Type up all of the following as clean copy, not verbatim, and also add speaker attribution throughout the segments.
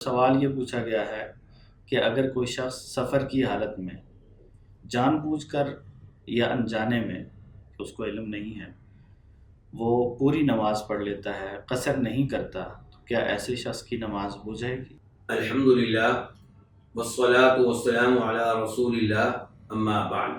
Speaker 1: سوال یہ پوچھا گیا ہے کہ اگر کوئی شخص سفر کی حالت میں جان بوجھ کر یا انجانے میں، اس کو علم نہیں ہے، وہ پوری نماز پڑھ لیتا ہے، قصر نہیں کرتا، تو کیا ایسے شخص کی نماز ہو جائے گی؟
Speaker 2: الحمدللہ والصلاة والسلام علی رسول اللہ، اما بعد۔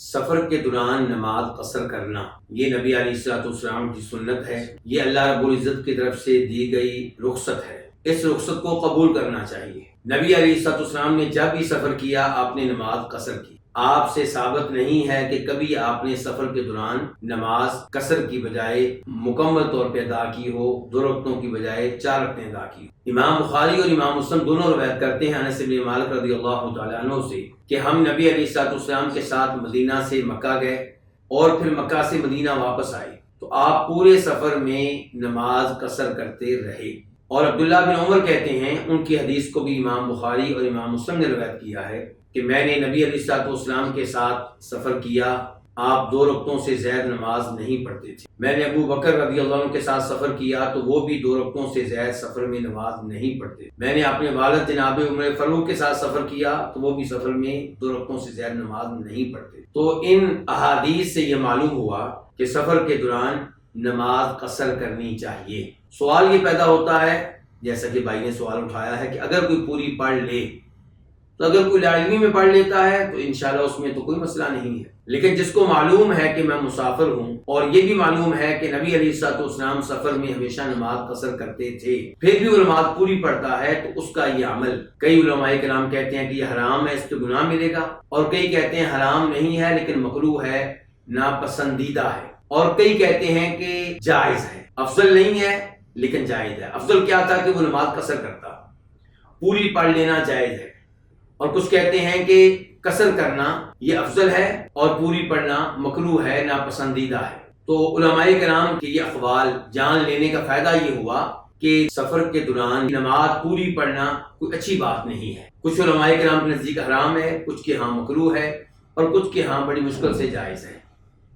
Speaker 2: سفر کے دوران نماز قصر کرنا یہ نبی علیہ الصلوۃ والسلام کی سنت ہے، یہ اللہ رب العزت کی طرف سے دی گئی رخصت ہے، اس رخصت کو قبول کرنا چاہیے۔ نبی علیہ الصلوۃ والسلام نے جب بھی سفر کیا آپ نے نماز قصر کی۔ آپ سے ثابت نہیں ہے کہ کبھی آپ نے سفر کے دوران نماز قصر کی بجائے مکمل طور پہ ادا کی ہو، 2 رکعتوں کی بجائے 4 رکعتیں ادا کی ہو۔ امام بخاری اور امام مسلم دونوں روایت کرتے ہیں انس بن مالک رضی اللہ تعالیٰ عنہ سے کہ ہم نبی علیہ الصلوۃ والسلام کے ساتھ مدینہ سے مکہ گئے اور پھر مکہ سے مدینہ واپس آئے تو آپ پورے سفر میں نماز قصر کرتے رہے۔ اور عبداللہ بن عمر کہتے ہیں، ان کی حدیث کو بھی امام بخاری اور امام مسلم نے روایت کیا ہے کہ میں نے نبی علیہ الصلوۃ والسلام کے ساتھ سفر کیا، آپ 2 رکعتوں سے زائد نماز نہیں پڑھتے تھے۔ میں نے ابو بکر رضی اللہ عنہ کے ساتھ سفر کیا تو وہ بھی 2 رکعتوں سے زائد سفر میں نماز نہیں پڑھتے۔ میں نے اپنے والد جناب عمر فاروق کے ساتھ سفر کیا تو وہ بھی سفر میں 2 رکعتوں سے زائد نماز نہیں پڑھتے۔ تو ان احادیث سے یہ معلوم ہوا کہ سفر کے دوران نماز قصر کرنی چاہیے۔ سوال یہ پیدا ہوتا ہے، جیسا کہ بھائی نے سوال اٹھایا ہے، کہ اگر کوئی پوری پڑھ لے تو اگر کوئی لاعلمی میں پڑھ لیتا ہے تو انشاءاللہ اس میں تو کوئی مسئلہ نہیں ہے، لیکن جس کو معلوم ہے کہ میں مسافر ہوں اور یہ بھی معلوم ہے کہ نبی علیہ الصلوۃ والسلام سفر میں ہمیشہ نماز قصر کرتے تھے، پھر بھی وہ نماز پوری پڑھتا ہے تو اس کا یہ عمل، کئی علماء کرام کہتے ہیں کہ یہ حرام ہے، اس پہ گناہ ملے گا، اور کئی کہتے ہیں حرام نہیں ہے لیکن مکروہ ہے، ناپسندیدہ ہے، اور کئی کہتے ہیں کہ جائز ہے، افضل نہیں ہے لیکن جائز ہے۔ افضل کیا تھا کہ وہ نماز قصر کرتا، پوری پڑھ لینا جائز ہے، اور کچھ کہتے ہیں کہ قصر کرنا یہ افضل ہے اور پوری پڑھنا مکروہ ہے، ناپسندیدہ ہے۔ تو علماء کرام کے یہ اقوال جان لینے کا فائدہ یہ ہوا کہ سفر کے دوران نماز پوری پڑھنا کوئی اچھی بات نہیں ہے۔ کچھ علماء کرام کے نزدیک حرام ہے، کچھ کے ہاں مکروہ ہے، اور کچھ کے ہاں بڑی مشکل سے جائز ہے۔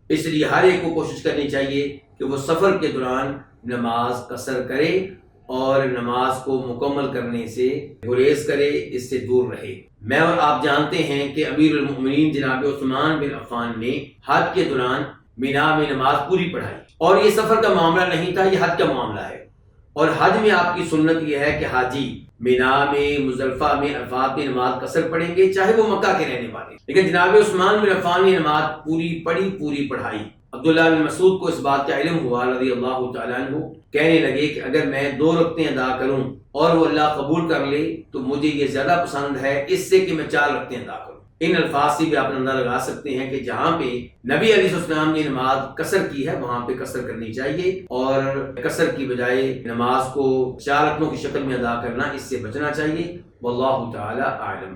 Speaker 2: اس لیے ہر ایک کو کوشش کرنی چاہیے کہ وہ سفر کے دوران نماز قصر کرے اور نماز کو مکمل کرنے سے گریز کرے، اس سے دور رہے۔ میں اور آپ جانتے ہیں کہ امیر المؤمنین جناب عثمان بن عفان نے حج کے دوران مینا میں نماز پوری پڑھائی، اور یہ سفر کا معاملہ نہیں تھا، یہ حج کا معاملہ ہے، اور حج میں آپ کی سنت یہ ہے کہ حاجی مینا میں، مزدلفہ میں، عرفات میں نماز قصر پڑھیں گے چاہے وہ مکہ کے رہنے والے، لیکن جناب عثمان بن عفان نے نماز پوری پڑھائی۔ عبداللہ بن مسعود کو اس بات کا علم ہوا رضی اللہ تعالیٰ عنہ، کہنے لگے کہ اگر میں 2 رکعتیں ادا کروں اور وہ اللہ قبول کر لے تو مجھے یہ زیادہ پسند ہے اس سے کہ میں 4 رکعتیں ادا کروں۔ ان الفاظ سے بھی آپ اندازہ لگا سکتے ہیں کہ جہاں پہ نبی علیہ السلام نے نماز قصر کی ہے وہاں پہ قصر کرنی چاہیے، اور قصر کی بجائے نماز کو 4 رکعتوں کی شکل میں ادا کرنا، اس سے بچنا چاہیے۔ واللہ تعالی اعلم۔